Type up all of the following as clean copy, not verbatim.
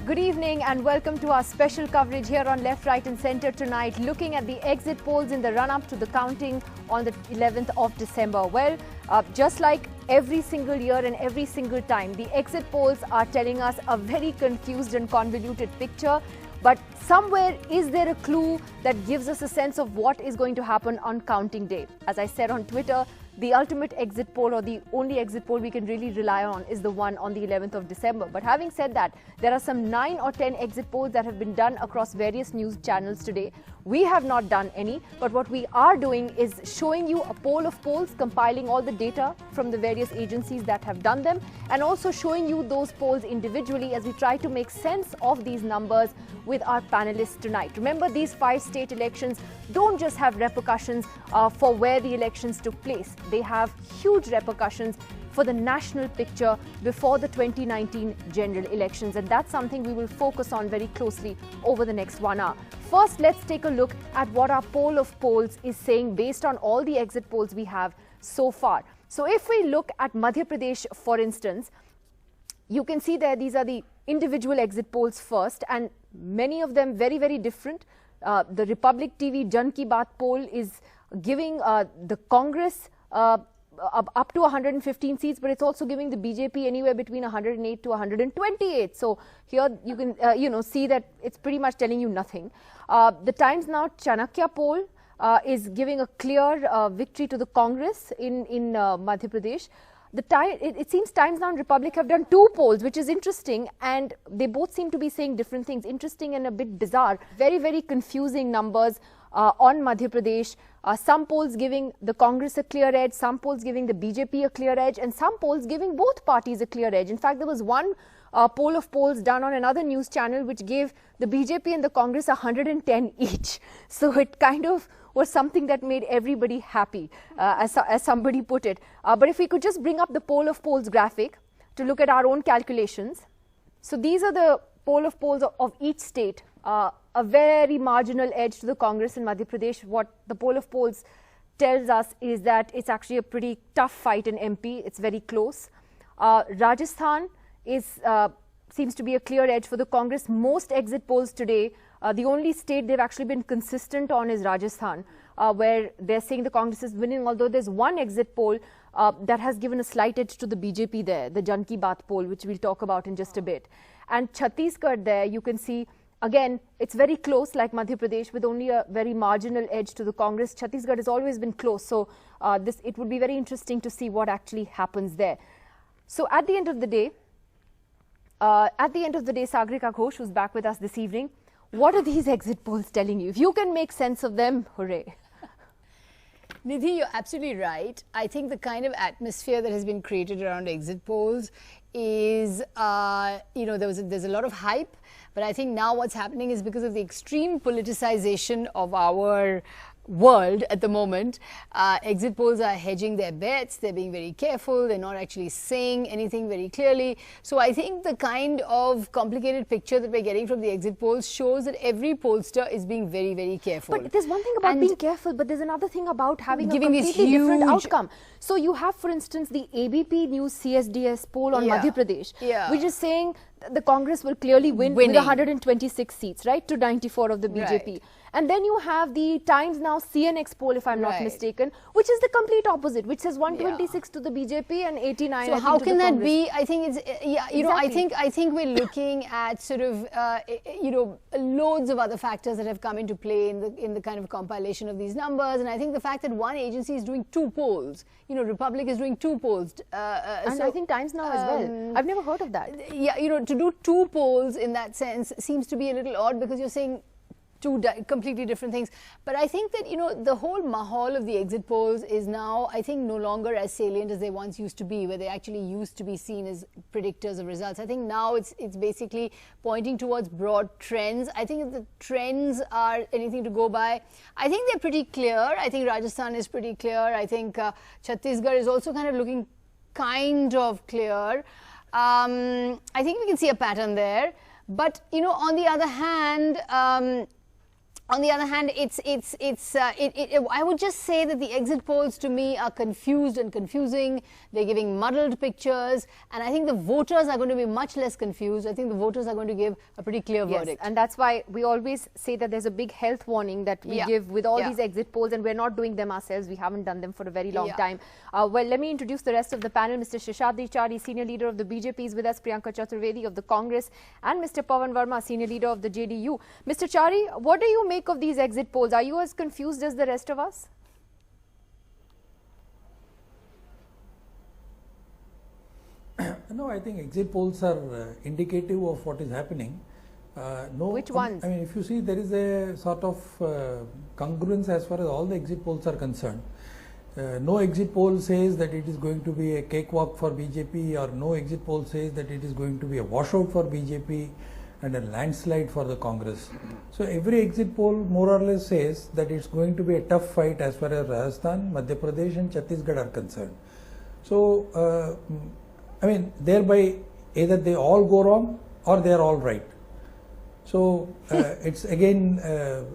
Good evening and welcome to our special coverage here on Left, Right and Centre tonight, looking at the exit polls in the run-up to the counting on the 11th of December. Well, just like every single year and every single time, the exit polls are telling us a very confused and convoluted picture. But somewhere is there a clue that gives us a sense of what is going to happen on counting day? As I said on Twitter, the ultimate exit poll, or the only exit poll we can really rely on, is the one on the 11th of December. But having said that, there are some 9 or 10 exit polls that have been done across various news channels today. We have not done any, but what we are doing is showing you a poll of polls, compiling all the data from the various agencies that have done them, and also showing you those polls individually as we try to make sense of these numbers with our panelists tonight. Remember, these 5 state elections don't just have repercussions for where the elections took place. They have huge repercussions for the national picture before the 2019 general elections, and that's something we will focus on very closely over the next 1 hour. First, let's take a look at what our poll of polls is saying based on all the exit polls we have so far. So if we look at Madhya Pradesh, for instance, you can see there these are the individual exit polls first, and many of them very, very different. The Republic TV Jan Ki Baat poll is giving the Congress up to 115 seats, but it's also giving the BJP anywhere between 108 to 128. So here you can see that it's pretty much telling you nothing. The Times Now Chanakya poll is giving a clear victory to the Congress in Madhya Pradesh. It seems Times Now and Republic have done 2 polls, which is interesting, and they both seem to be saying different things. Interesting and a bit bizarre. Very, very confusing numbers on Madhya Pradesh. Some polls giving the Congress a clear edge, some polls giving the BJP a clear edge, and some polls giving both parties a clear edge. In fact, there was one poll of polls done on another news channel which gave the BJP and the Congress 110 each. So it kind of was something that made everybody happy, as somebody put it. But if we could just bring up the poll of polls graphic to look at our own calculations. So these are the poll of polls of each state. A very marginal edge to the Congress in Madhya Pradesh. What the poll of polls tells us is that it's actually a pretty tough fight in MP. It's very close. Rajasthan seems to be a clear edge for the Congress. Most exit polls today, the only state they've actually been consistent on is Rajasthan, where they're saying the Congress is winning, although there's one exit poll that has given a slight edge to the BJP there, the Jan Ki Baat poll, which we'll talk about in just a bit. And Chhattisgarh there, you can see, again, it's very close like Madhya Pradesh, with only a very marginal edge to the Congress. Chhattisgarh has always been close, so it would be very interesting to see what actually happens there. So at the end of the day, Sagrika Ghosh, who's back with us this evening, what are these exit polls telling you? If you can make sense of them, hooray. Nidhi, you're absolutely right. I think the kind of atmosphere that has been created around exit polls is, there's a lot of hype, but I think now what's happening is because of the extreme politicization of our world at the moment, exit polls are hedging their bets, they're being very careful, they're not actually saying anything very clearly. So I think the kind of complicated picture that we're getting from the exit polls shows that every pollster is being very, very careful. But there's one thing about being careful, but there's another thing about having a completely different outcome. So you have, for instance, the ABP News CSDS poll on Madhya Pradesh, which is saying the Congress will clearly win with 126 seats, right, to 94 of the BJP. Right. And then you have the Times Now CNX poll, if I'm not mistaken, which is the complete opposite, which says 126 to the BJP and 89. So how can that be? I think it's I think we're looking at sort of loads of other factors that have come into play in the kind of compilation of these numbers, and I think the fact that one agency is doing 2 polls, Republic is doing 2 polls, and so I think Times Now as well. I've never heard of that. Yeah, to do 2 polls in that sense seems to be a little odd, because you're saying 2 completely different things. But I think that, the whole mahal of the exit polls is now, I think, no longer as salient as they once used to be, where they actually used to be seen as predictors of results. I think now it's basically pointing towards broad trends. I think if the trends are anything to go by, I think they're pretty clear. I think Rajasthan is pretty clear. I think Chhattisgarh is also kind of looking kind of clear. I think we can see a pattern there. But, on the other hand, On the other hand, I would just say that the exit polls to me are confused and confusing. They're giving muddled pictures, and I think the voters are going to be much less confused. I think the voters are going to give a pretty clear verdict. And that's why we always say that there's a big health warning that we give with all these exit polls, and we're not doing them ourselves. We haven't done them for a very long time. Well, let me introduce the rest of the panel. Mr. Seshadri Chari, senior leader of the BJP, is with us. Priyanka Chaturvedi of the Congress, and Mr. Pawan Verma, senior leader of the JDU. Mr. Chari, what do you make of these exit polls? Are you as confused as the rest of us? No, I think exit polls are indicative of what is happening. No, which ones? I mean, if you see, there is a sort of congruence as far as all the exit polls are concerned. No exit poll says that it is going to be a cakewalk for BJP, or no exit poll says that it is going to be a washout for BJP and a landslide for the Congress. So every exit poll more or less says that it's going to be a tough fight as far as Rajasthan, Madhya Pradesh and Chhattisgarh are concerned. So, I mean, thereby either they all go wrong or they are all right. So it's again,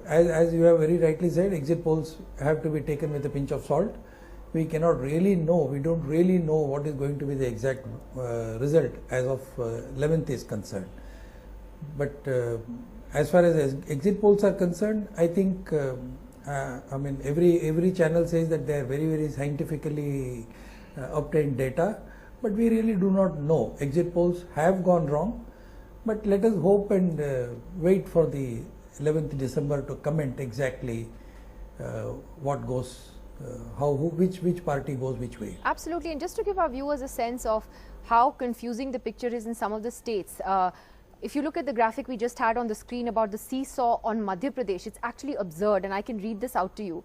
as you have very rightly said, exit polls have to be taken with a pinch of salt. We cannot really know, we don't really know what is going to be the exact result as of 11th is concerned. But as far as exit polls are concerned, I think, I mean, every channel says that they are very, very scientifically obtained data, but we really do not know. Exit polls have gone wrong, but let us hope and wait for the 11th December to comment exactly what goes, which party goes which way. Absolutely, and just to give our viewers a sense of how confusing the picture is in some of the states. If you look at the graphic we just had on the screen about the seesaw on Madhya Pradesh, it's actually absurd, and I can read this out to you.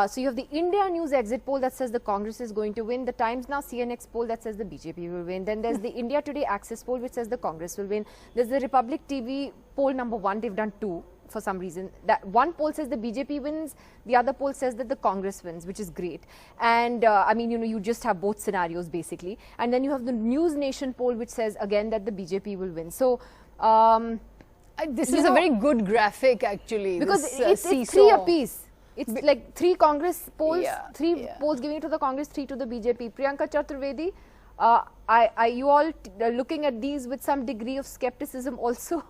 So you have the India News exit poll that says the Congress is going to win, the Times Now CNX poll that says the BJP will win, then there's the India Today Access poll which says the Congress will win, there's the Republic TV poll number 1, they've done 2 for some reason. That one poll says the BJP wins, the other poll says that the Congress wins, which is great. And I mean, you know, you just have both scenarios basically. And then you have the News Nation poll which says again that the BJP will win. So this is a very good graphic actually, because this, it's 3 apiece. It's like 3 Congress polls, 3 polls giving to the Congress, 3 to the BJP. Priyanka Chaturvedi, are you all looking at these with some degree of skepticism also?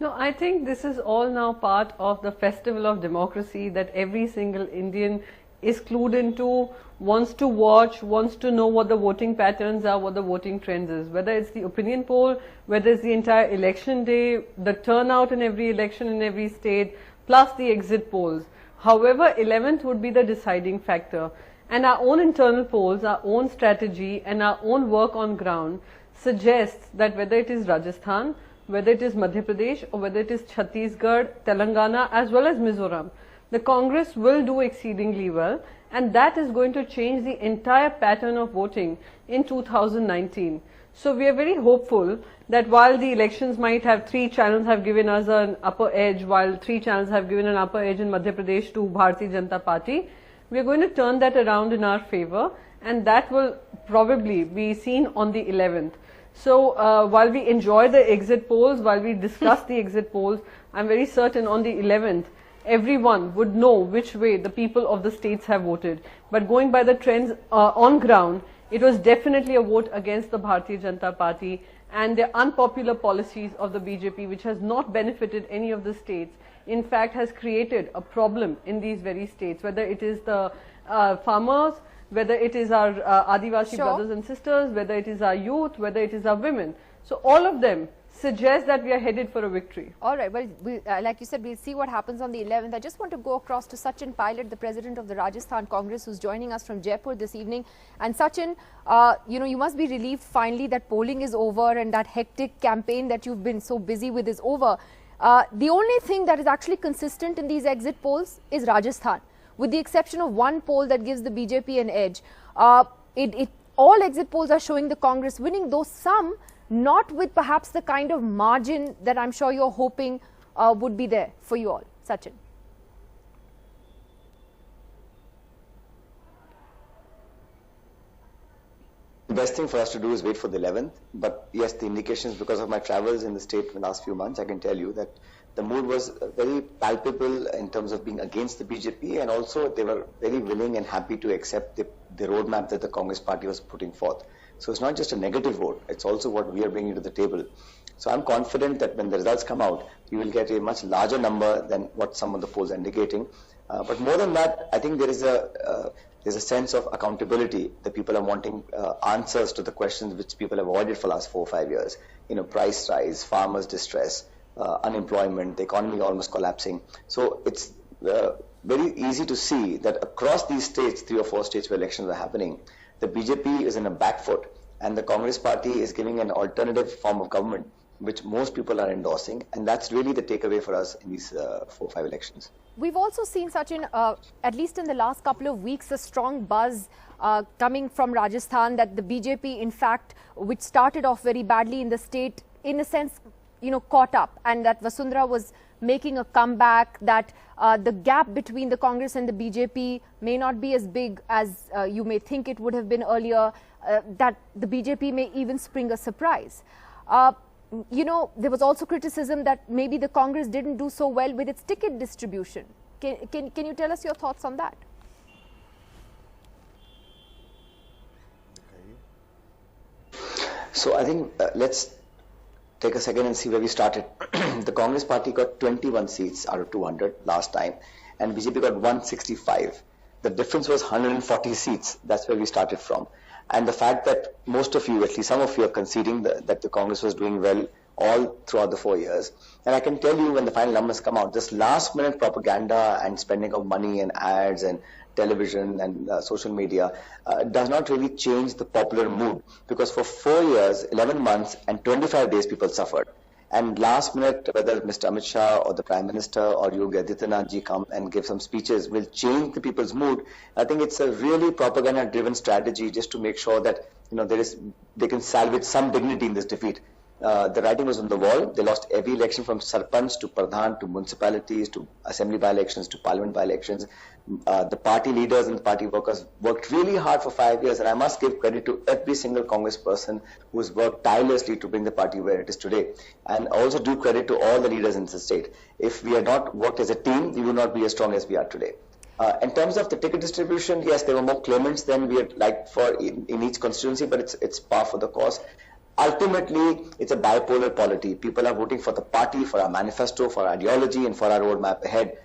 No, I think this is all now part of the festival of democracy that every single Indian is clued into, wants to watch, wants to know what the voting patterns are, what the voting trends is. Whether it's the opinion poll, whether it's the entire election day, the turnout in every election in every state, plus the exit polls. However, 11th would be the deciding factor. And our own internal polls, our own strategy and our own work on ground suggests that whether it is Rajasthan, whether it is Madhya Pradesh or whether it is Chhattisgarh, Telangana as well as Mizoram, the Congress will do exceedingly well, and that is going to change the entire pattern of voting in 2019. So we are very hopeful that while the elections might have 3 channels have given us an upper edge, while 3 channels have given an upper edge in Madhya Pradesh to Bharatiya Janata Party, we are going to turn that around in our favor, and that will probably be seen on the 11th. So while we enjoy the exit polls, while we discuss the exit polls, I'm very certain on the 11th, everyone would know which way the people of the states have voted. But going by the trends on ground, it was definitely a vote against the Bharatiya Janata Party and the unpopular policies of the BJP, which has not benefited any of the states. In fact, has created a problem in these very states, whether it is the farmers, whether it is our Adivasi brothers and sisters, whether it is our youth, whether it is our women. So all of them suggest that we are headed for a victory. All right, well, like you said, we'll see what happens on the 11th. I just want to go across to Sachin Pilot, the president of the Rajasthan Congress, who's joining us from Jaipur this evening. And Sachin, you know, you must be relieved finally that polling is over and that hectic campaign that you've been so busy with is over. The only thing that is actually consistent in these exit polls is Rajasthan, with the exception of one poll that gives the BJP an edge. All exit polls are showing the Congress winning, though some not with perhaps the kind of margin that I'm sure you're hoping would be there for you all. Sachin. best thing for us to do is wait for the 11th. But yes, the indications, because of my travels in the state in the last few months, I can tell you that the mood was very palpable in terms of being against the BJP, and also they were very willing and happy to accept the roadmap that the Congress party was putting forth. So it's not just a negative vote, it's also what we are bringing to the table. So I'm confident that when the results come out, you will get a much larger number than what some of the polls are indicating. But more than that, I think there's a sense of accountability. The people are wanting answers to the questions which people have avoided for the last 4 or 5 years. Price rise, farmers' distress, unemployment, the economy almost collapsing. So it's very easy to see that across these states, 3 or 4 states where elections are happening, the BJP is in a back foot, and the Congress party is giving an alternative form of government, which most people are endorsing, and that's really the takeaway for us in these 4 or 5 elections. We've also seen, Sachin, at least in the last couple of weeks, a strong buzz coming from Rajasthan that the BJP, in fact, which started off very badly in the state, in a sense, caught up, and that Vasundhara was making a comeback, that the gap between the Congress and the BJP may not be as big as you may think it would have been earlier, that the BJP may even spring a surprise. There was also criticism that maybe the Congress didn't do so well with its ticket distribution. Can you tell us your thoughts on that? So I think let's take a second and see where we started. The Congress party got 21 seats out of 200 last time, and BJP got 165. The difference was 140 seats. That's where we started from. And the fact that most of you, at least some of you, are conceding that the Congress was doing well all throughout the 4 years. And I can tell you, when the final numbers come out, this last minute propaganda and spending of money and ads and television and social media does not really change the popular mood, because for 4 years, 11 months and 25 days people suffered. And last minute, whether Mr. Amit Shah or the Prime Minister or Yogi Adityanath ji come and give some speeches will change the people's mood. I think it's a really propaganda-driven strategy just to make sure that they can salvage some dignity in this defeat. The writing was on the wall. They lost every election from Sarpanch to Pradhan to municipalities to assembly by-elections to parliament by-elections. The party leaders and party workers worked really hard for 5 years, and I must give credit to every single Congress person who has worked tirelessly to bring the party where it is today. And also do credit to all the leaders in the state. If we had not worked as a team, we would not be as strong as we are today. In terms of the ticket distribution, yes, there were more claimants than we had liked for in each constituency, but it's par for the course. Ultimately, it's a bipolar polity. People are voting for the party, for our manifesto, for our ideology, and for our roadmap ahead.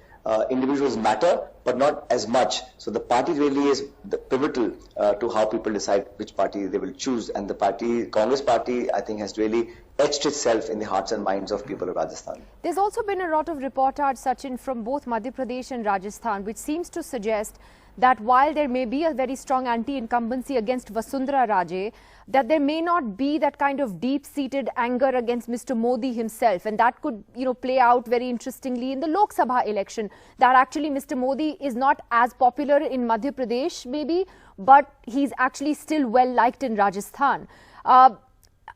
Individuals matter, but not as much. So the party really is pivotal to how people decide which party they will choose. And the Congress party, I think, has really etched itself in the hearts and minds of people of Rajasthan. There's also been a lot of reportage, Sachin, from both Madhya Pradesh and Rajasthan, which seems to suggest that while there may be a very strong anti-incumbency against Vasundhara Raje, that there may not be that kind of deep-seated anger against Mr. Modi himself, and that could, play out very interestingly in the Lok Sabha election, that actually Mr. Modi is not as popular in Madhya Pradesh maybe, but he's actually still well liked in Rajasthan.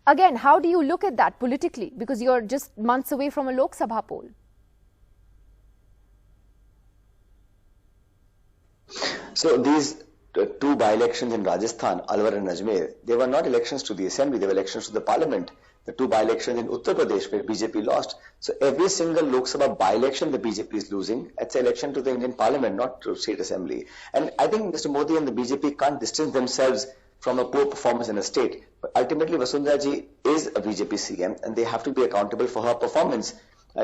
Again, how do you look at that politically? Because you're just months away from a Lok Sabha poll. So these 2 by-elections in Rajasthan, Alwar and Ajmer, they were not elections to the assembly, they were elections to the parliament. The 2 by-elections in Uttar Pradesh where BJP lost. So every single Lok Sabha by-election the BJP is losing. It's an election to the Indian parliament, not to state assembly. And I think Mr. Modi and the BJP can't distance themselves from a poor performance in a state. But ultimately, Vasundhara ji is a BJP CM, and they have to be accountable for her performance.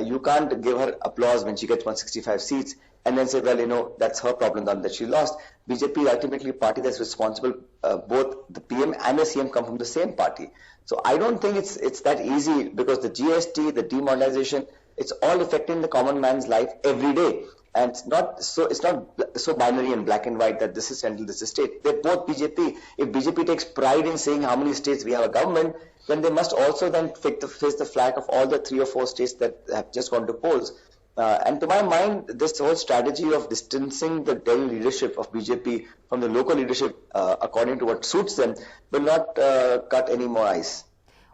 You can't give her applause when she gets 165 seats and then say, well, that's her problem that she lost. BJP is ultimately a party that's responsible. Both the PM and the CM come from the same party. So I don't think it's that easy, because the GST, the demonetization, it's all affecting the common man's life every day. And it's not so binary and black and white that this is central, this is state. They're both BJP. If BJP takes pride in saying how many states we have a government, then they must also then face the flag of all the 3 or 4 states that have just gone to polls. And to my mind, this whole strategy of distancing the Delhi leadership of BJP from the local leadership according to what suits them will not cut any more ice.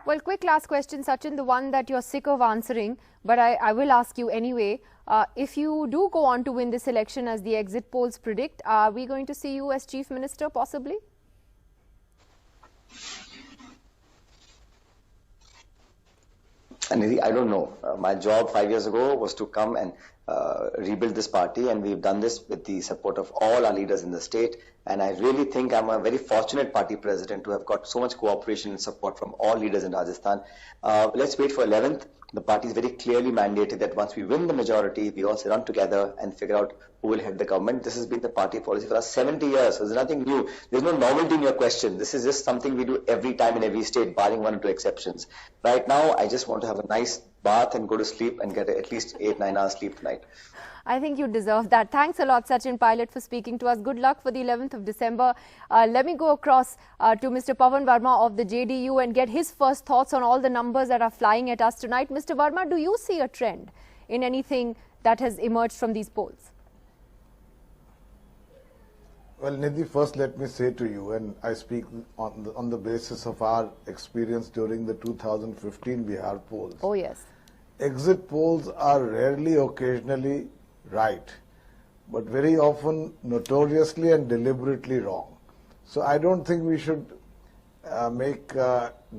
Well, quick last question, Sachin, the one that you're sick of answering, but I will ask you anyway. If you do go on to win this election as the exit polls predict, are we going to see you as Chief Minister possibly? And I don't know. My job 5 years ago was to come and rebuild this party, and we've done this with the support of all our leaders in the state. And I really think I'm a very fortunate party president to have got so much cooperation and support from all leaders in Rajasthan. Let's wait for 11th. The party is very clearly mandated that once we win the majority, we all sit down together and figure out who will head the government. This has been the party policy for the last 70 years, so there's nothing new. There's no novelty in your question. This is just something we do every time in every state, barring 1 or 2 exceptions. Right now, I just want to have a nice bath and go to sleep and get at least 8-9 hours sleep tonight. I think you deserve that. Thanks a lot, Sachin Pilot, for speaking to us. Good luck for the 11th of December. Let me go across to Mr. Pawan Verma of the JDU and get his first thoughts on all the numbers that are flying at us tonight. Mr. Verma, do you see a trend in anything that has emerged from these polls? Well, Nidhi, first let me say to you, and I speak on the basis of our experience during the 2015 Bihar polls. Oh, yes. Exit polls are rarely, occasionally right, but very often notoriously and deliberately wrong. So I don't think we should make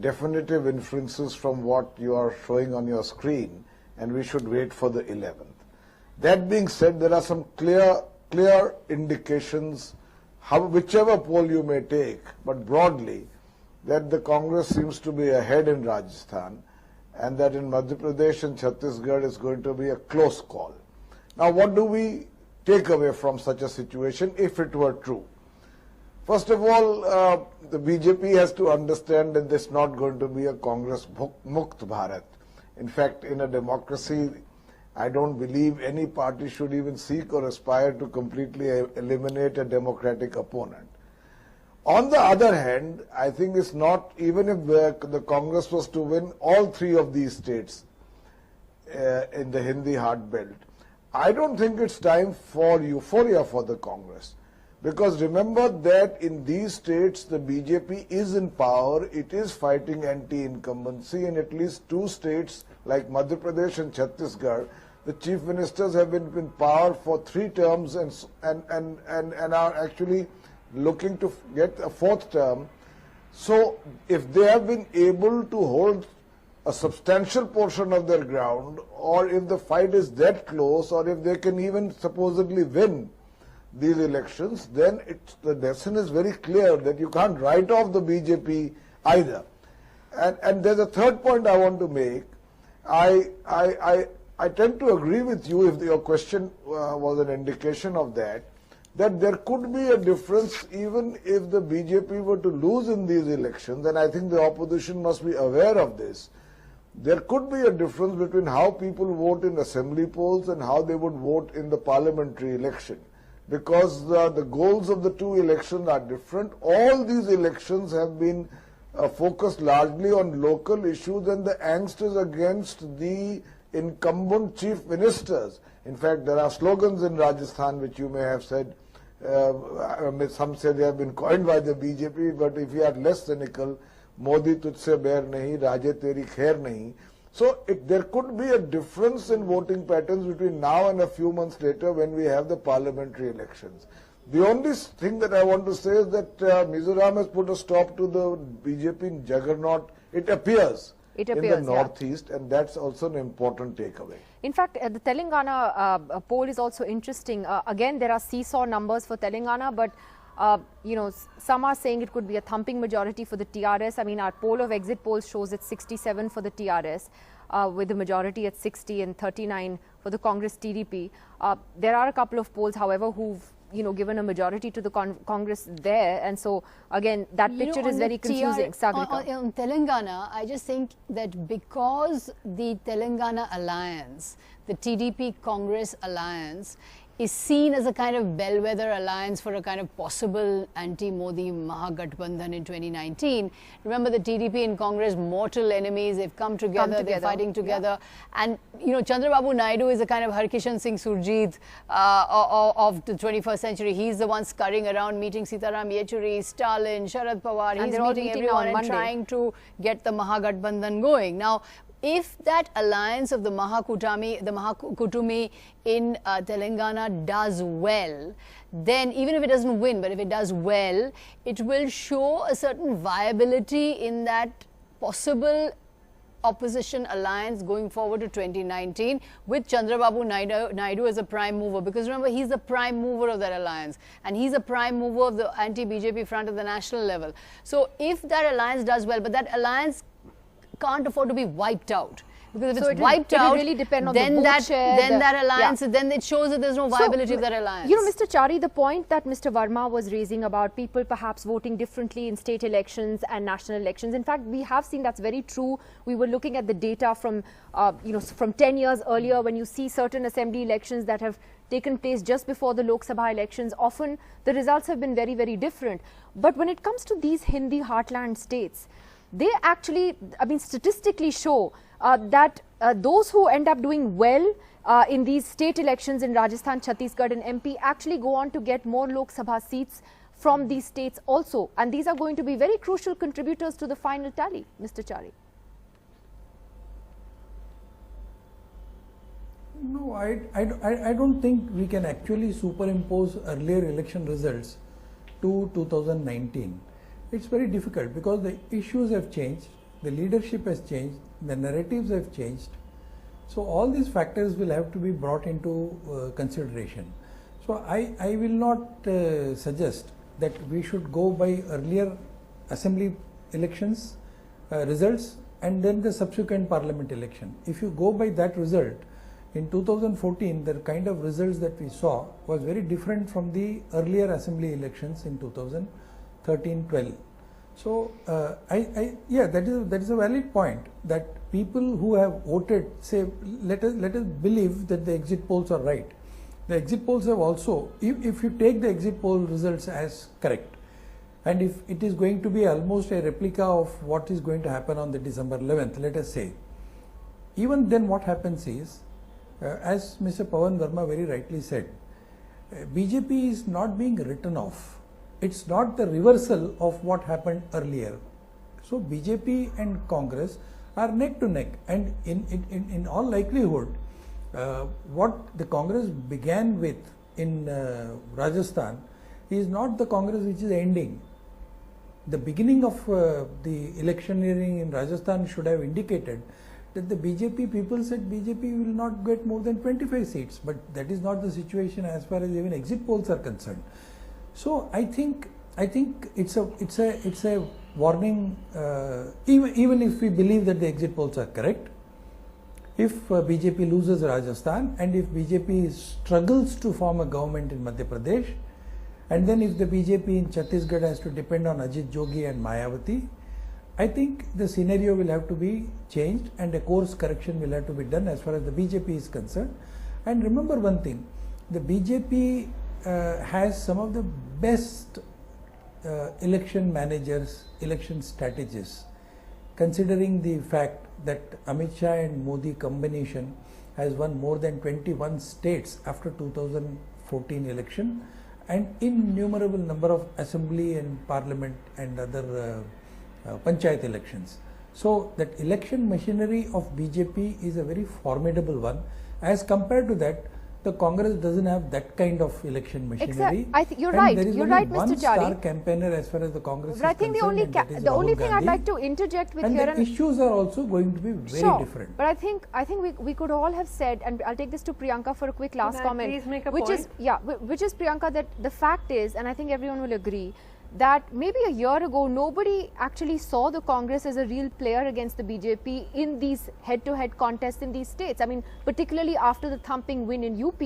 definitive inferences from what you are showing on your screen, and we should wait for the 11th. That being said, there are some clear indications, whichever poll you may take, but broadly, that the Congress seems to be ahead in Rajasthan, and that in Madhya Pradesh and Chhattisgarh is going to be a close call. Now, what do we take away from such a situation if it were true? First of all, the BJP has to understand that there's not going to be a Congress Mukt Bharat. In fact, in a democracy, I don't believe any party should even seek or aspire to completely eliminate a democratic opponent. On the other hand, I think it's not, even if the Congress was to win all 3 of these states in the Hindi hard belt, I don't think it's time for euphoria for the Congress. Because remember that in these states, the BJP is in power, it is fighting anti-incumbency. In at least 2 states like Madhya Pradesh and Chhattisgarh, the chief ministers have been in power for 3 terms and are actually looking to get a 4th term. So if they have been able to hold a substantial portion of their ground, or if the fight is that close, or if they can even supposedly win these elections, then the lesson is very clear that you can't write off the BJP either. And there's a third point I want to make. I tend to agree with you, if your question was an indication of that there could be a difference even if the BJP were to lose in these elections, and I think the opposition must be aware of this. There could be a difference between how people vote in assembly polls and how they would vote in the parliamentary election, because the goals of the 2 elections are different. All these elections have been focused largely on local issues, and the angst is against the incumbent chief ministers. In fact, there are slogans in Rajasthan which you may have said, some say they have been coined by the BJP, but if you are less cynical, Modi tujhse bair nahi, Raje teri khair nahi. So there could be a difference in voting patterns between now and a few months later when we have the parliamentary elections. The only thing that I want to say is that Mizoram has put a stop to the BJP juggernaut, it appears in the northeast, and that's also an important takeaway. In fact, the Telangana poll is also interesting. Again, there are seesaw numbers for Telangana, but you know, some are saying it could be a thumping majority for the TRS. I mean, our poll of exit polls shows it's 67 for the TRS, with the majority at 60 and 39 for the Congress TDP. There are a couple of polls, however, who've given a majority to the Congress there, and so again that picture is very confusing. On Telangana, I just think that because the Telangana alliance, the TDP Congress alliance, is seen as a kind of bellwether alliance for a kind of possible anti-Modi Mahagathbandhan in 2019. Remember, the TDP and Congress, mortal enemies, they've come together, they're fighting together. Yeah. And, Chandrababu Naidu is a kind of Harkishan Singh Surjit of the 21st century. He's the one scurrying around meeting Sitaram Yechuri, Stalin, Sharad Pawar. He's meeting everyone and trying to get the Mahagathbandhan going. Now, if that alliance of the Mahakutumi in Telangana does well, then even if it doesn't win, but if it does well, it will show a certain viability in that possible opposition alliance going forward to 2019 with Chandrababu Naidu as a prime mover, because remember, he's the prime mover of that alliance and he's a prime mover of the anti-BJP front at the national level. So if that alliance does well, but that alliance can't afford to be wiped out, because if it's wiped out, really depend on then the vote share, that alliance, then it shows that there's no viability of that alliance. You know, Mr. Chari, the point that Mr. Verma was raising about people perhaps voting differently in state elections and national elections, in fact, we have seen that's very true. We were looking at the data from, from 10 years earlier, when you see certain assembly elections that have taken place just before the Lok Sabha elections, often the results have been very, very different. But when it comes to these Hindi heartland states, they actually, statistically show that those who end up doing well in these state elections in Rajasthan, Chhattisgarh and MP actually go on to get more Lok Sabha seats from these states also. And these are going to be very crucial contributors to the final tally, Mr. Chari. No, I don't think we can actually superimpose earlier election results to 2019. It's very difficult because the issues have changed, the leadership has changed, the narratives have changed. So all these factors will have to be brought into consideration. So I will not suggest that we should go by earlier assembly elections results and then the subsequent parliament election. If you go by that result, in 2014 the kind of results that we saw was very different from the earlier assembly elections in 2013-12. So yeah, that is a valid point, that people who have voted say, let us believe that the exit polls are right. The exit polls have also, if you take the exit poll results as correct, and if it is going to be almost a replica of what is going to happen on the December 11th, let us say, even then what happens is, as Mr. Pawan Verma very rightly said, BJP is not being written off. It's not the reversal of what happened earlier. So BJP and Congress are neck to neck, and in all likelihood, what the Congress began with in Rajasthan is not the Congress which is ending. The beginning of the electioneering in Rajasthan should have indicated that the BJP people said BJP will not get more than 25 seats, but that is not the situation as far as even exit polls are concerned. So I think it's a warning, even if we believe that the exit polls are correct. If BJP loses Rajasthan and if BJP struggles to form a government in Madhya Pradesh, and then if the BJP in Chhattisgarh has to depend on Ajit Jogi and Mayawati, I think the scenario will have to be changed and a course correction will have to be done as far as the BJP is concerned. And remember one thing, the BJP has some of the best election managers, election strategists, considering the fact that Amit Shah and Modi combination has won more than 21 states after 2014 election, and innumerable number of assembly and parliament and other panchayat elections. So that election machinery of BJP is a very formidable one. As compared to that, the Congress doesn't have that kind of election machinery. I think you're right. You're right, Mr. Chari. One star campaigner as far as the Congress but is I think concerned, the only thing I'd like to interject with and here, the issues are also going to be very different. But I think we could all have said, and I'll take this to Priyanka for a quick last comment. Please make a which point? Which is Priyanka, that the fact is, and I think everyone will agree, that maybe a year ago nobody actually saw the Congress as a real player against the BJP in these head-to-head contests in these states. I mean, particularly after the thumping win in UP.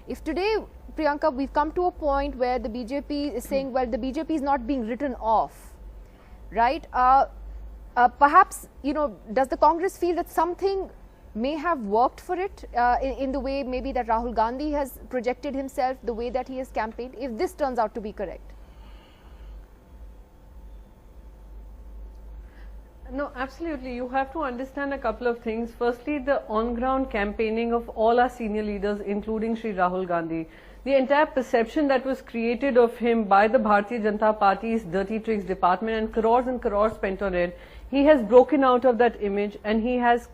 If today, Priyanka, we've come to a point where the BJP is saying, well, the BJP is not being written off, right? Perhaps, does the Congress feel that something may have worked for it in the way maybe that Rahul Gandhi has projected himself, the way that he has campaigned, if this turns out to be correct? No, absolutely. You have to understand a couple of things. Firstly, the on-ground campaigning of all our senior leaders, including Shri Rahul Gandhi. The entire perception that was created of him by the Bharatiya Janata Party's dirty tricks department and crores spent on it he has broken out of that image and he has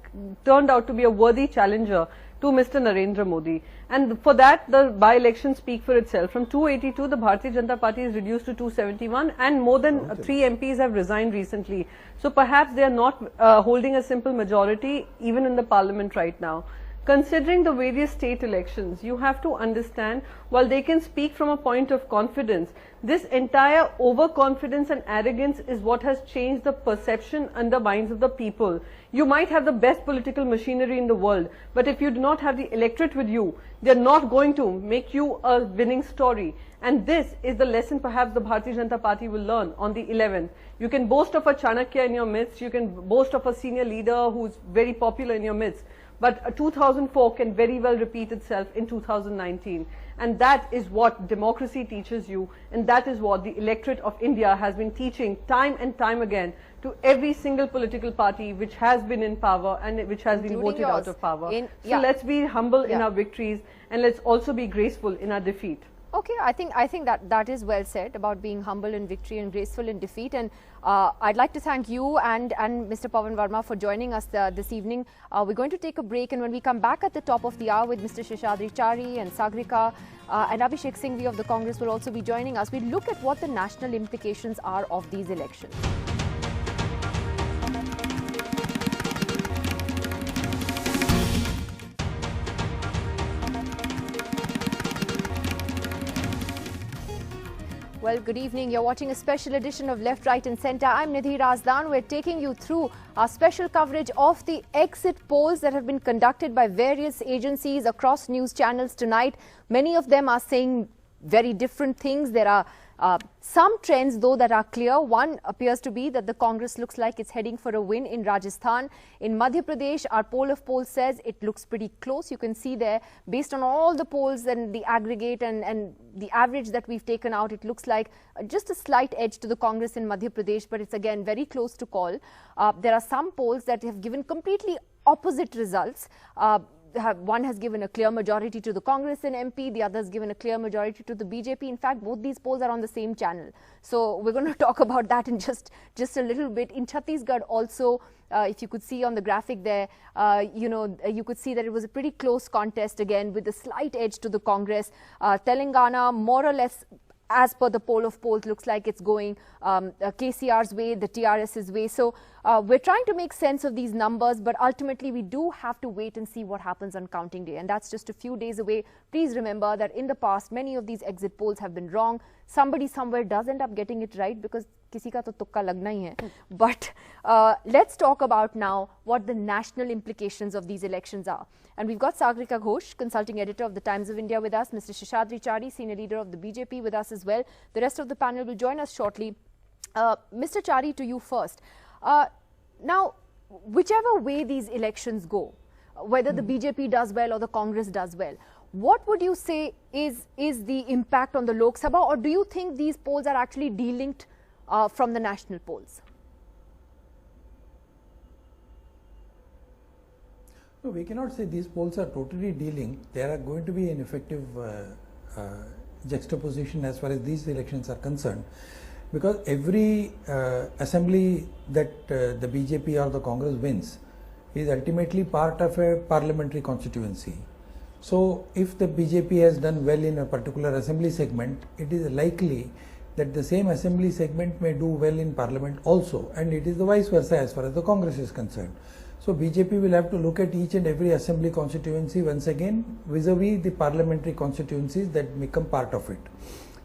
turned out to be a worthy challenger to Mr. Narendra Modi. And for that, the by-elections speak for itself. From 282, the Bharatiya Janata Party is reduced to 271, and more than 3 MPs have resigned recently. So perhaps they are not holding a simple majority even in the parliament right now. Considering the various state elections, you have to understand, while they can speak from a point of confidence, this entire overconfidence and arrogance is what has changed the perception and the minds of the people. You might have the best political machinery in the world, but if you do not have the electorate with you, they are not going to make you a winning story. And this is the lesson perhaps the Bharatiya Janata Party will learn on the 11th. You can boast of a Chanakya in your midst, you can boast of a senior leader who is very popular in your midst, but 2004 can very well repeat itself in 2019. And that is what democracy teaches you, and that is what the electorate of India has been teaching time and time again to every single political party which has been in power and which has been voted out of power. So let's be humble in our victories, and let's also be graceful in our defeat. Okay, I think that is well said about being humble in victory and graceful in defeat. And I'd like to thank you and Mr. Pawan Verma for joining us this evening. We're going to take a break, and when we come back at the top of the hour with Mr. Seshadri Chari and Sagrika and Abhishek Singhvi of the Congress will also be joining us. We'll look at what the national implications are of these elections. Well, good evening. You're watching a special edition of Left, Right and Centre. I'm Nidhi Razdan. We're taking you through our special coverage of the exit polls that have been conducted by various agencies across news channels tonight. Many of them are saying very different things. There are some trends, though, that are clear. One appears to be that the Congress looks like it's heading for a win in Rajasthan. In Madhya Pradesh, our poll of polls says it looks pretty close. You can see there, based on all the polls and the aggregate and the average that we've taken out, it looks like just a slight edge to the Congress in Madhya Pradesh, but it's again very close to call. There are some polls that have given completely opposite results. One has given a clear majority to the Congress in MP, the other has given a clear majority to the BJP. In fact, both these polls are on the same channel. So we're going to talk about that in just a little bit. In Chhattisgarh also, if you could see on the graphic there, you could see that it was a pretty close contest again with a slight edge to the Congress. Telangana, more or less, as per the poll of polls, looks like it's going KCR's way, the TRS's way. So we're trying to make sense of these numbers, but ultimately we do have to wait and see what happens on counting day. And that's just a few days away. Please remember that in the past, many of these exit polls have been wrong. Somebody somewhere does end up getting it right because किसी का तो तुक्का लगना ही है. But let's talk about now what the national implications of these elections are. And we've got Sagrika Ghosh, consulting editor of the Times of India with us, Mr. Seshadri Chari, senior leader of the BJP with us as well. The rest of the panel will join us shortly. Mr. Chari, to you first. Now, whichever way these elections go, whether the BJP does well or the Congress does well, what would you say is the impact on the Lok Sabha, or do you think these polls are actually delinked from the national polls? No, we cannot say these polls are totally delinked. There are going to be an effective juxtaposition as far as these elections are concerned, because every assembly that the BJP or the Congress wins is ultimately part of a parliamentary constituency. So if the BJP has done well in a particular assembly segment, it is likely that the same assembly segment may do well in parliament also, and it is the vice versa as far as the Congress is concerned. So BJP will have to look at each and every assembly constituency once again vis-a-vis the parliamentary constituencies that become part of it.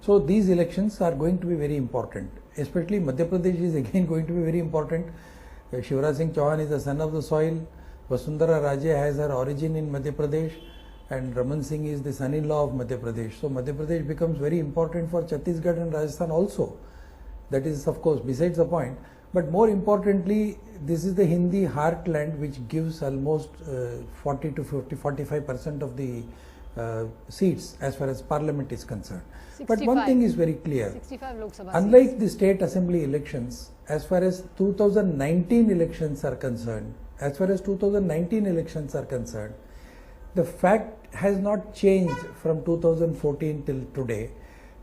So these elections are going to be very important, especially Madhya Pradesh is again going to be very important. Shivraj Singh Chauhan is the son of the soil. Vasundhara Raje has her origin in Madhya Pradesh, and Raman Singh is the son-in-law of Madhya Pradesh. So Madhya Pradesh becomes very important for Chhattisgarh and Rajasthan also. That is, of course, besides the point. But more importantly, this is the Hindi heartland which gives almost 40 to 45% of the seats as far as parliament is concerned. 65. But one thing is very clear. 65 Lok Sabha unlike seats. The state assembly elections, as far as 2019 elections are concerned, the fact has not changed from 2014 till today.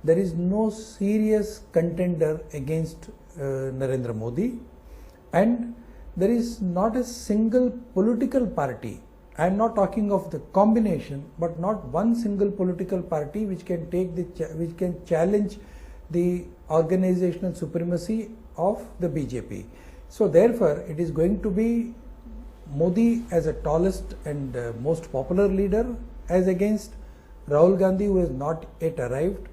There is no serious contender against Narendra Modi, And there is not a single political party, I am not talking of the combination, but not one single political party which can take which can challenge the organizational supremacy of the BJP. So therefore, it is going to be Modi as a tallest and most popular leader as against Rahul Gandhi, who has not yet arrived.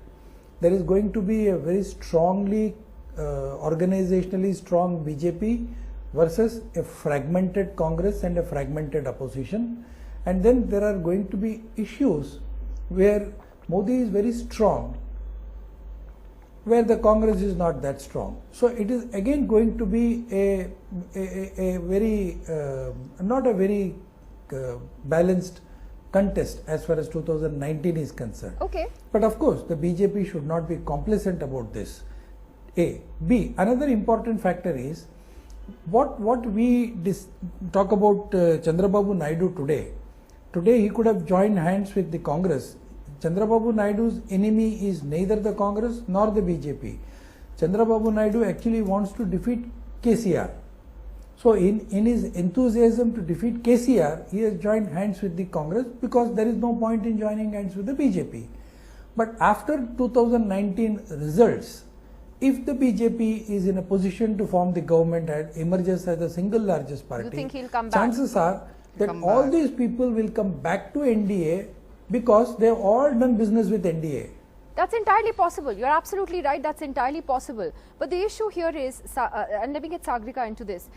There is going to be a very strongly organizationally strong BJP versus a fragmented Congress and a fragmented opposition. And then there are going to be issues where Modi is very strong, where the Congress is not that strong. So it is again going to be a very not a very balanced contest as far as 2019 is concerned. Okay. But of course, the BJP should not be complacent about this. A. B. Another important factor is what we talk about Chandrababu Naidu today. Today he could have joined hands with the Congress. Chandrababu Naidu's enemy is neither the Congress nor the BJP. Chandrababu Naidu actually wants to defeat KCR. So in his enthusiasm to defeat KCR, he has joined hands with the Congress because there is no point in joining hands with the BJP. But after 2019 results, if the BJP is in a position to form the government and emerges as the single largest party, you think he'll come back? Chances are that all these people will come back to NDA because they have all done business with NDA. That's entirely possible. You're absolutely right. That's entirely possible. But the issue here is, and let me get Sagrika into this.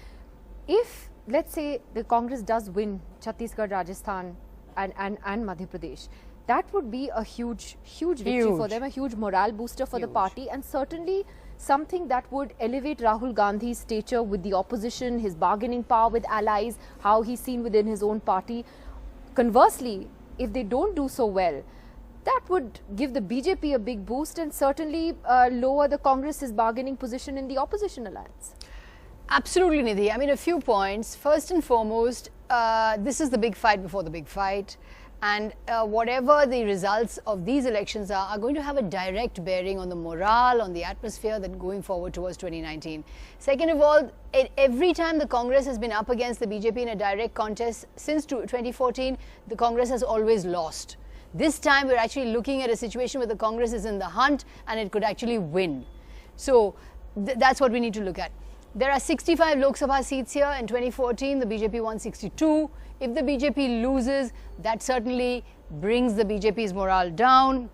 If, let's say, the Congress does win Chhattisgarh, Rajasthan and Madhya Pradesh, that would be a huge victory for them, a huge morale booster for the party, and certainly something that would elevate Rahul Gandhi's stature with the opposition, his bargaining power with allies, how he's seen within his own party. Conversely, if they don't do so well, that would give the BJP a big boost and certainly lower the Congress's bargaining position in the opposition alliance. Absolutely, Nidhi. I mean, a few points. First and foremost, this is the big fight before the big fight. And whatever the results of these elections are going to have a direct bearing on the morale, on the atmosphere that going forward towards 2019. Second of all, every time the Congress has been up against the BJP in a direct contest since 2014, the Congress has always lost. This time we're actually looking at a situation where the Congress is in the hunt and it could actually win. So that's what we need to look at. There are 65 Lok Sabha seats here. In 2014, the BJP won 62. If the BJP loses, that certainly brings the BJP's morale down.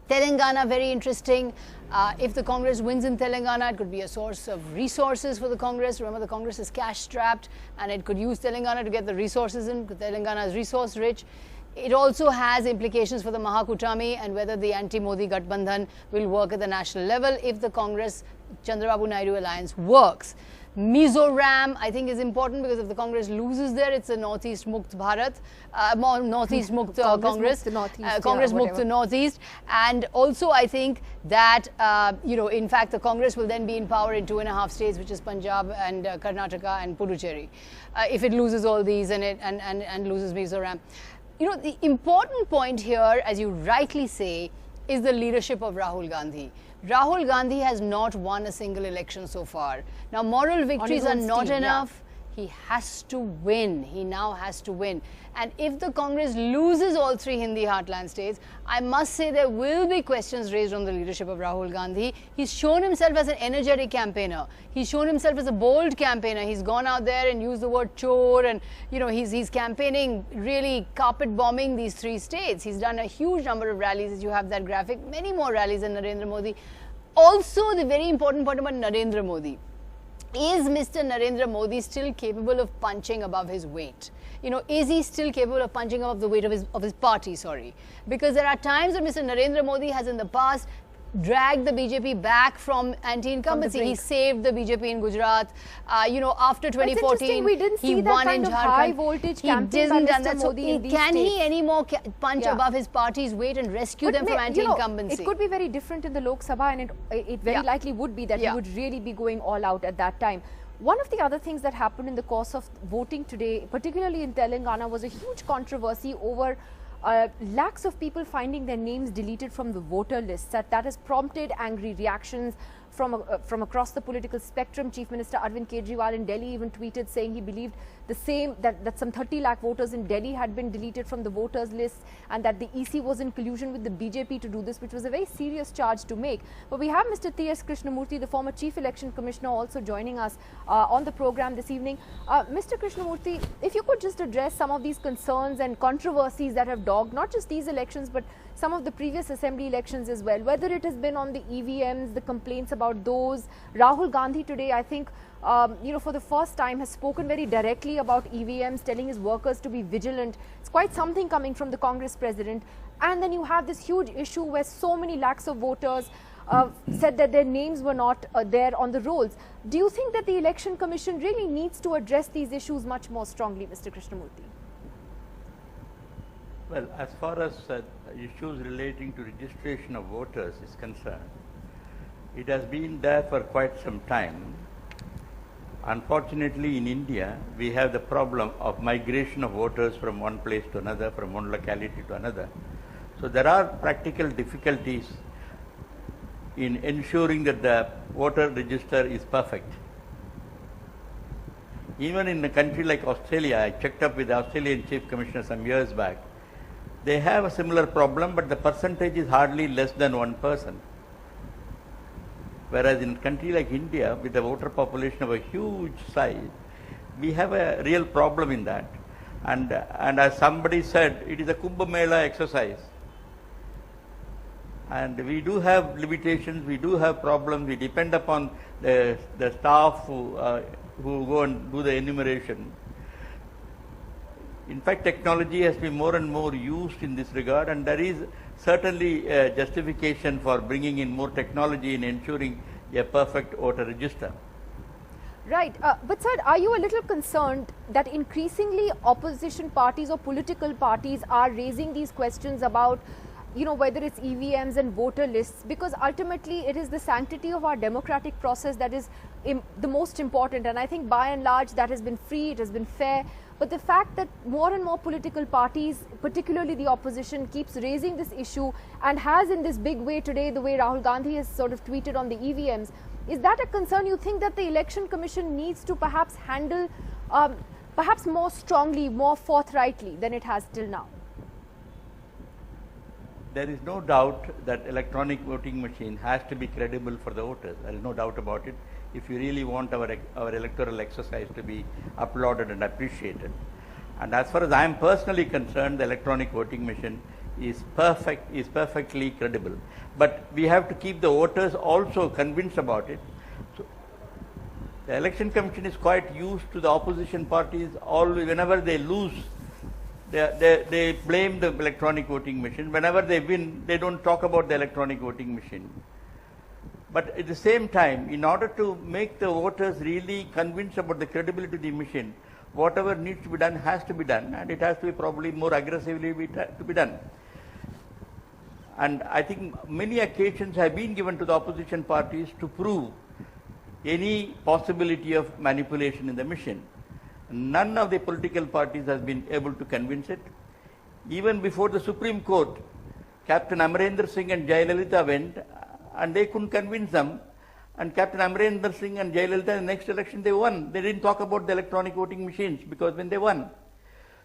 Telangana, very interesting. If the Congress wins in Telangana, it could be a source of resources for the Congress. Remember, the Congress is cash-strapped and it could use Telangana to get the resources in, because Telangana is resource-rich. It also has implications for the Mahakutami and whether the anti-Modi Gathbandhan will work at the national level if the Congress Chandrababu Naidu alliance works. Mizoram, I think, is important because if the Congress loses there, it's a Northeast Mukt Bharat, Northeast Mukt Congress, Congress Mukt Northeast. And also, I think that, in fact, the Congress will then be in power in 2.5 states, which is Punjab and Karnataka and Puducherry, if it loses all these and loses Mizoram. The important point here, as you rightly say, is the leadership of Rahul Gandhi. Rahul Gandhi has not won a single election so far. Now, moral victories are not enough. He has to win. He now has to win. And if the Congress loses all 3 Hindi heartland states, I must say there will be questions raised on the leadership of Rahul Gandhi. He's shown himself as an energetic campaigner. He's shown himself as a bold campaigner. He's gone out there and used the word chore, and he's campaigning, really carpet bombing these 3 states. He's done a huge number of rallies, as you have that graphic, many more rallies than Narendra Modi. Also, the very important point about Narendra Modi. Is Mr. Narendra Modi still capable of punching above his weight? Is he still capable of punching above the weight of his party, Because there are times when Mr. Narendra Modi has in the past dragged the BJP back from anti-incumbency. He saved the BJP in Gujarat. After 2014, we didn't see he that won kind in of Jharkhand. high voltage campaign by Mr. Modi in these Can he states? anymore punch above his party's weight and rescue them from anti-incumbency? It could be very different in the Lok Sabha, and it very likely would be that he would really be going all out at that time. One of the other things that happened in the course of voting today, particularly in Telangana, was a huge controversy over lakhs of people finding their names deleted from the voter lists. That has prompted angry reactions. from across the political spectrum. Chief Minister Arvind Kejriwal in Delhi even tweeted saying he believed the same, that some 30 lakh voters in Delhi had been deleted from the voters list, and that the EC was in collusion with the BJP to do this, which was a very serious charge to make. But we have Mr. T.S. Krishnamurthy, the former Chief Election Commissioner, also joining us on the program this evening. Mr. Krishnamurthy, if you could just address some of these concerns and controversies that have dogged not just these elections but some of the previous assembly elections as well, whether it has been on the EVMs, the complaints about those. Rahul Gandhi today, I think, for the first time has spoken very directly about EVMs, telling his workers to be vigilant. It's quite something coming from the Congress president. And then you have this huge issue where so many lakhs of voters said that their names were not there on the rolls. Do you think that the Election Commission really needs to address these issues much more strongly, Mr. Krishnamurthy? Well, as far as issues relating to registration of voters is concerned, it has been there for quite some time. Unfortunately, in India, we have the problem of migration of voters from one place to another, from one locality to another. So there are practical difficulties in ensuring that the voter register is perfect. Even in a country like Australia, I checked up with the Australian Chief Commissioner some years back, they have a similar problem, but the percentage is hardly less than 1%. Whereas in a country like India, with a voter population of a huge size, we have a real problem in that. And as somebody said, it is a Kumbh Mela exercise. And we do have limitations, we do have problems, we depend upon the staff who go and do the enumeration. In fact, technology has been more and more used in this regard, and there is certainly a justification for bringing in more technology in ensuring a perfect voter register. Right. But sir, are you a little concerned that increasingly opposition parties or political parties are raising these questions about, whether it's EVMs and voter lists, because ultimately it is the sanctity of our democratic process that is the most important, and I think by and large that has been free, it has been fair. But the fact that more and more political parties, particularly the opposition, keeps raising this issue and has in this big way today, the way Rahul Gandhi has sort of tweeted on the EVMs, is that a concern? You think that the Election Commission needs to perhaps handle perhaps more strongly, more forthrightly than it has till now? There is no doubt that electronic voting machine has to be credible for the voters. There is no doubt about it. If you really want our electoral exercise to be applauded and appreciated. And as far as I am personally concerned, the electronic voting machine is perfectly credible. But we have to keep the voters also convinced about it. So the Election Commission is quite used to the opposition parties. Whenever they lose, they blame the electronic voting machine. Whenever they win, they don't talk about the electronic voting machine. But at the same time, in order to make the voters really convinced about the credibility of the machine, whatever needs to be done has to be done, and it has to be probably more aggressively to be done. And I think many occasions have been given to the opposition parties to prove any possibility of manipulation in the machine. None of the political parties has been able to convince it. Even before the Supreme Court, Captain Amarendra Singh and Jayalalitha went, and they couldn't convince them. And Captain Amarendra Singh and Jayalalitha in the next election, they won. They didn't talk about the electronic voting machines because when they won.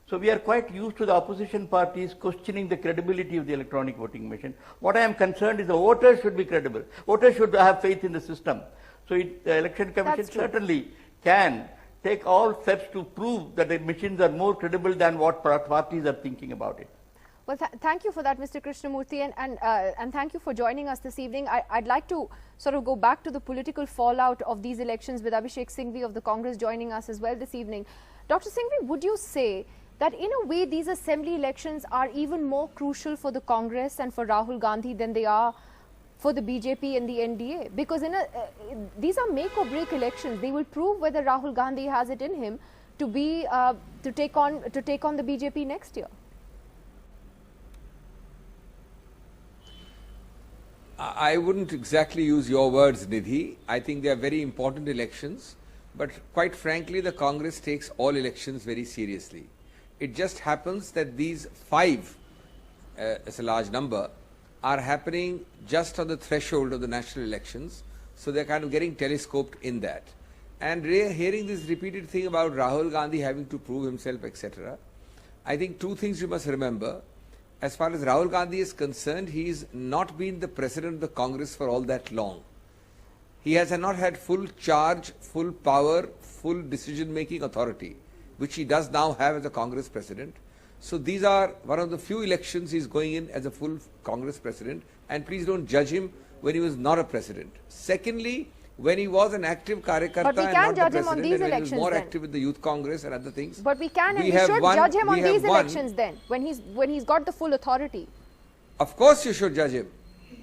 So we are quite used to the opposition parties questioning the credibility of the electronic voting machine. What I am concerned is the voters should be credible. Voters should have faith in the system. So the Election Commission certainly can take all steps to prove that the machines are more credible than what parties are thinking about it. Well, thank you for that, Mr. Krishnamurthy, and thank you for joining us this evening. I'd like to sort of go back to the political fallout of these elections with Abhishek Singhvi of the Congress joining us as well this evening. Dr. Singhvi, would you say that in a way these assembly elections are even more crucial for the Congress and for Rahul Gandhi than they are for the BJP and the NDA? Because these are make or break elections. They will prove whether Rahul Gandhi has it in him to take on the BJP next year. I wouldn't exactly use your words, Nidhi. I think they are very important elections, but quite frankly, the Congress takes all elections very seriously. It just happens that these 5, it's a large number, are happening just on the threshold of the national elections, So they're kind of getting telescoped in that. And hearing this repeated thing about Rahul Gandhi having to prove himself, etc., I think two things you must remember. As far as Rahul Gandhi is concerned, he's not been the president of the Congress for all that long. He has not had full charge, full power, full decision-making authority, which he does now have as a Congress president. So these are one of the few elections he's going in as a full Congress president, and please don't judge him when he was not a president. Secondly, when he was an active Karyakarta but we and can not judge the him on president, these and when elections he was more then. active with the Youth Congress and other things. But we can and we have should won, judge him on these won. elections then, when he's got the full authority. Of course you should judge him.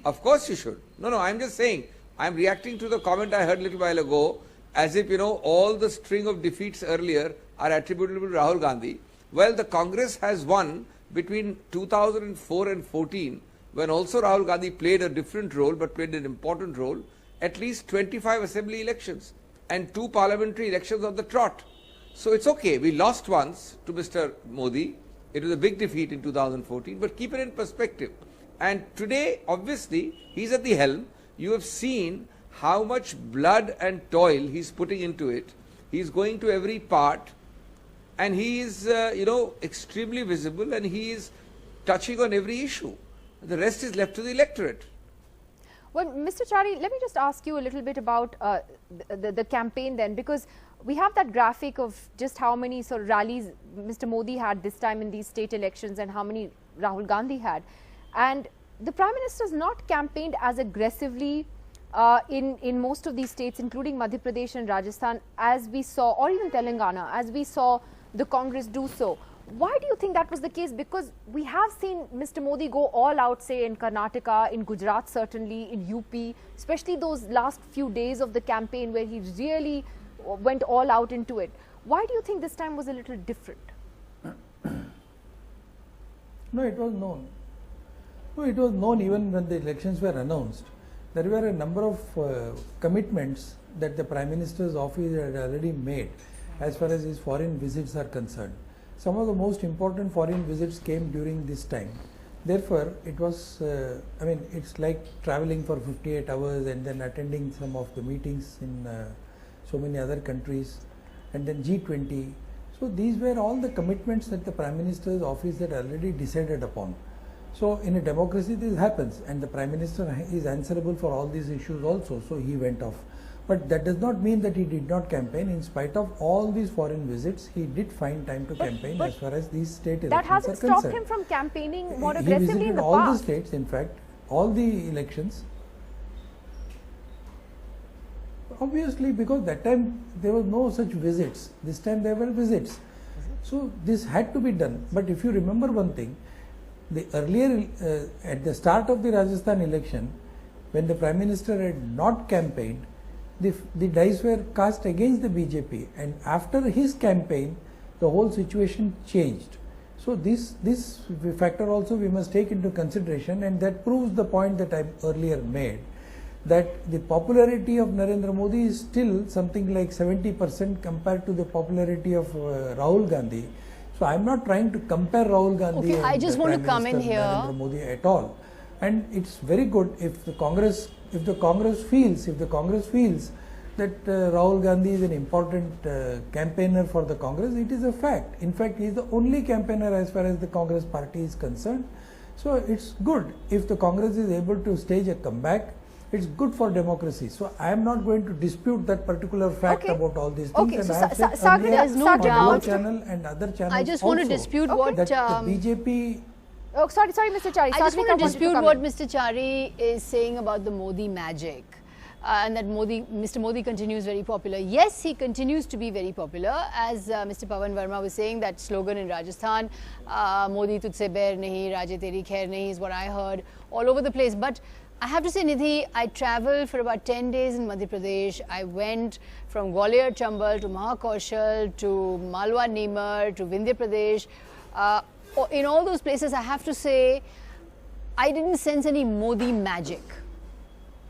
Of course you should. No, I'm just saying, I'm reacting to the comment I heard a little while ago, as if, all the string of defeats earlier are attributable to Rahul Gandhi. Well, the Congress has won between 2004 and 14, when also Rahul Gandhi played a different role, but played an important role, at least 25 assembly elections and 2 parliamentary elections on the trot. So it's okay. We lost once to Mr. Modi. It was a big defeat in 2014, but keep it in perspective. And today, obviously, he's at the helm. You have seen how much blood and toil he's putting into it. He's going to every part, and he is, extremely visible, and he is touching on every issue. The rest is left to the electorate. Well, Mr. Chari, let me just ask you a little bit about the campaign then, because we have that graphic of just how many sort of rallies Mr. Modi had this time in these state elections and how many Rahul Gandhi had. And the Prime Minister has not campaigned as aggressively in most of these states, including Madhya Pradesh and Rajasthan, as we saw, or even Telangana, as we saw the Congress do so. Why do you think that was the case? Because we have seen Mr. Modi go all out, say, in Karnataka, in Gujarat certainly, in UP, especially those last few days of the campaign where he really went all out into it. Why do you think this time was a little different? No, it was known. No, it was known even when the elections were announced. There were a number of commitments that the Prime Minister's office had already made as far as his foreign visits are concerned. Some of the most important foreign visits came during this time. Therefore, it was, it's like traveling for 58 hours and then attending some of the meetings in so many other countries, and then G20. So these were all the commitments that the Prime Minister's office had already decided upon. So in a democracy this happens, and the Prime Minister is answerable for all these issues also, so he went off. But that does not mean that he did not campaign. In spite of all these foreign visits, he did find time to campaign as far as these state elections are concerned. That hasn't stopped him from campaigning more aggressively in the past. He visited all the states, in fact, all the elections. Obviously, because that time there was no such visits. This time there were visits. So this had to be done. But if you remember one thing, the earlier, at the start of the Rajasthan election, when the Prime Minister had not campaigned, the dice were cast against the BJP, and after his campaign, the whole situation changed. So this factor also we must take into consideration, and that proves the point that I earlier made, that the popularity of Narendra Modi is still something like 70% compared to the popularity of Rahul Gandhi. So I am not trying to compare Rahul Gandhi and I just want to come in here. Narendra Modi at all. And it's very good if the Congress feels that Rahul Gandhi is an important campaigner for the Congress. It is a fact. In fact, he is the only campaigner as far as the Congress party is concerned. So it's good if the Congress is able to stage a comeback. It's good for democracy. So I am not going to dispute that particular fact about all these things. Okay, and so I have said Sagar, there's no doubt. channel and other channels I just want to dispute what that the BJP. Oh, sorry, Mr. Chari. I just want to dispute what Mr. Chari is saying about the Modi magic. And that Mr. Modi continues very popular. Yes, he continues to be very popular. As Mr. Pawan Verma was saying, that slogan in Rajasthan, Modi tujhse bair nahi, Raje teri khair nahi, is what I heard all over the place. But I have to say, Nidhi, I traveled for about 10 days in Madhya Pradesh. I went from Gwalior Chambal to Mahakaushal to Malwa Nimar to Vindhya Pradesh. In all those places, I have to say, I didn't sense any Modi magic.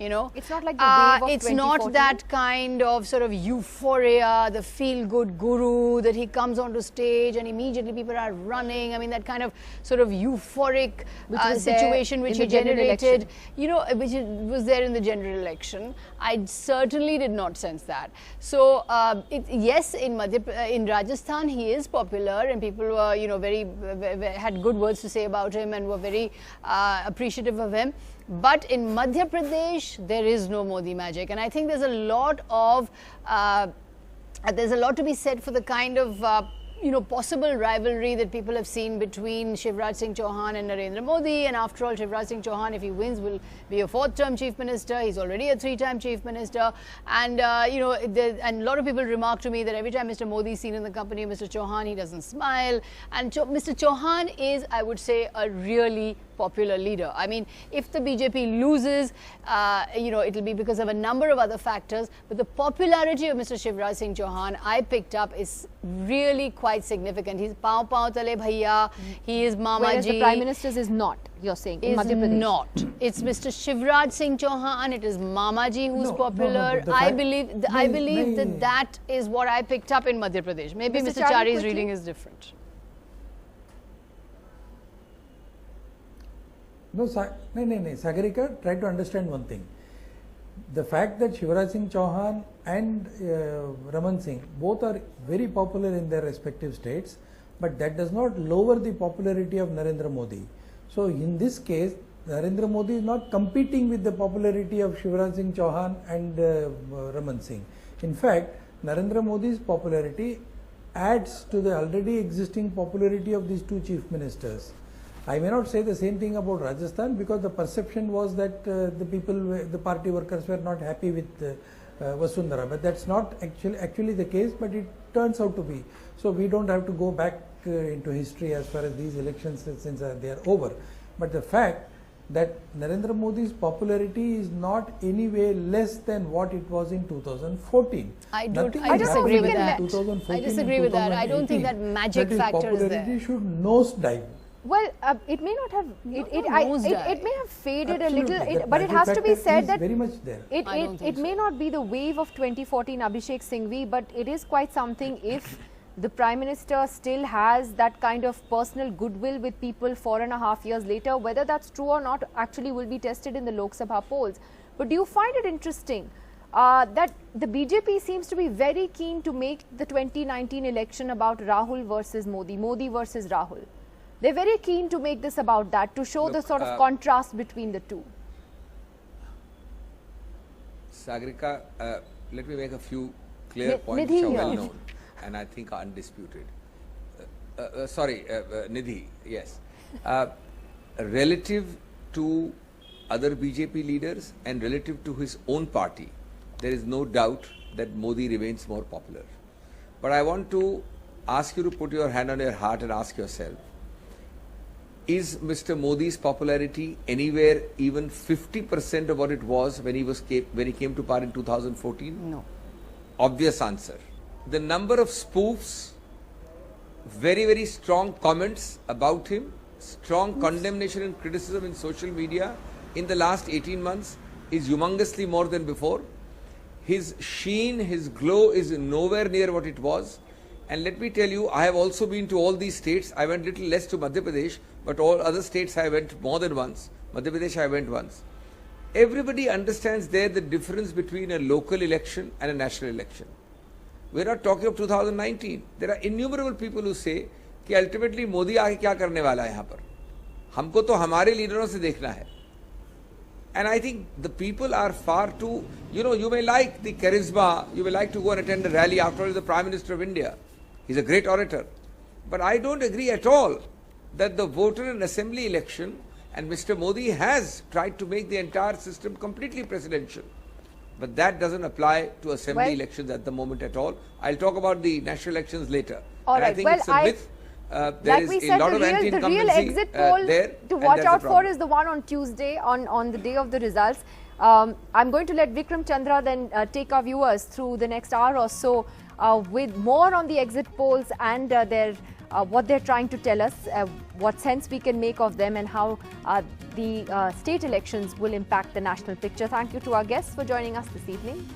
You know, It's not like the wave of it's not 2014. that kind of sort of euphoria, the feel-good guru that he comes onto stage and immediately people are running. I mean, that kind of sort of euphoric Which was there situation which in he the general generated, election. you know, which was there in the general election. I certainly did not sense that. So, yes, in Rajasthan, he is popular and people were, you know, had good words to say about him and were very appreciative of him. But in Madhya Pradesh, there is no Modi magic, and I think there's a lot to be said for the kind of you know, possible rivalry that people have seen between Shivraj Singh Chauhan and Narendra Modi. And after all, Shivraj Singh Chauhan, if he wins, will be a 4th-term chief minister. He's already a 3-time chief minister. And, you know, and a lot of people remark to me that every time Mr. Modi is seen in the company of Mr. Chauhan, he doesn't smile. And Mr. Chauhan is, I would say, a really popular leader. I mean, if the BJP loses, you know, it'll be because of a number of other factors. But the popularity of Mr. Shivraj Singh Chauhan, I picked up, is really quite significant. He's Pao Pao Tale Bhaiya. He is Mama Whereas Ji. the Prime Minister's is not, you're saying, in Is Madhya Pradesh. not. It's Mr. Shivraj Singh Chauhan. It is Mama Ji who's No, popular. the I fact- believe no. that is what I picked up in Madhya Pradesh. Maybe Mr. Mr. Chari, Chari's quickly. reading is different. No, Sagarika, try to understand one thing. The fact that Shivraj Singh Chauhan and Raman Singh both are very popular in their respective states, but that does not lower the popularity of Narendra Modi. So in this case, Narendra Modi is not competing with the popularity of Shivraj Singh Chauhan and Raman Singh. In fact, Narendra Modi's popularity adds to the already existing popularity of these two chief ministers. I may not say the same thing about Rajasthan because the perception was that the party workers were not happy with Vasundhara, but that's not actually the case, but it turns out to be. So we don't have to go back into history as far as these elections since they are over. But the fact that Narendra Modi's popularity is not any way less than what it was in 2014. I Nothing don't has agree happened with in that. 2014 I disagree and with that. I don't think that 2018. magic That his factor is there. popularity should nosedive. Well, it may not have, it may have faded Absolutely. a little, That but it magic has to be factor said is that very much there. I don't think it may not be the wave of 2014 Abhishek Singhvi, but it is quite something if the Prime Minister still has that kind of personal goodwill with people 4.5 years later. Whether that's true or not actually will be tested in the Lok Sabha polls. But do you find it interesting that the BJP seems to be very keen to make the 2019 election about Rahul versus Modi, Modi versus Rahul? They're very keen to make this about that, to show the Look, sort of contrast between the two. Sagarika, let me make a few clear points Nidhi which are well here. known and I think are undisputed. Nidhi, yes. Relative to other BJP leaders and relative to his own party, there is no doubt that Modi remains more popular. But I want to ask you to put your hand on your heart and ask yourself, is Mr. Modi's popularity anywhere even 50% of what it was when he came to power in 2014? No. Obvious answer. The number of spoofs, very, very strong comments about him, strong condemnation and criticism in social media in the last 18 months is humongously more than before. His sheen, his glow is nowhere near what it was. And let me tell you, I have also been to all these states. I went little less to Madhya Pradesh, but all other states I went more than once. Madhya Pradesh I went once. Everybody understands there the difference between a local election and a national election. We are not talking of 2019. There are innumerable people who say कि ultimately Modi आके क्या करने वाला है यहाँ पर? हमको तो हमारे लीडरों से देखना है. And I think the people are far too, you may like the charisma, you may like to go and attend a rally, after all he's the Prime Minister of India. He's a great orator. But I don't agree at all that the voter and assembly election, and Mr. Modi has tried to make the entire system completely presidential. But that doesn't apply to assembly elections at the moment at all. I'll talk about the national elections later. All and right. I think it's a myth. There like is we a said, lot of the real anti-incumbency exit poll there, to and watch that's out the for problem. is the one on Tuesday, on the day of the results. I'm going to let Vikram Chandra then take our viewers through the next hour or so with more on the exit polls and their what they're trying to tell us, what sense we can make of them, and how the state elections will impact the national picture. Thank you to our guests for joining us this evening.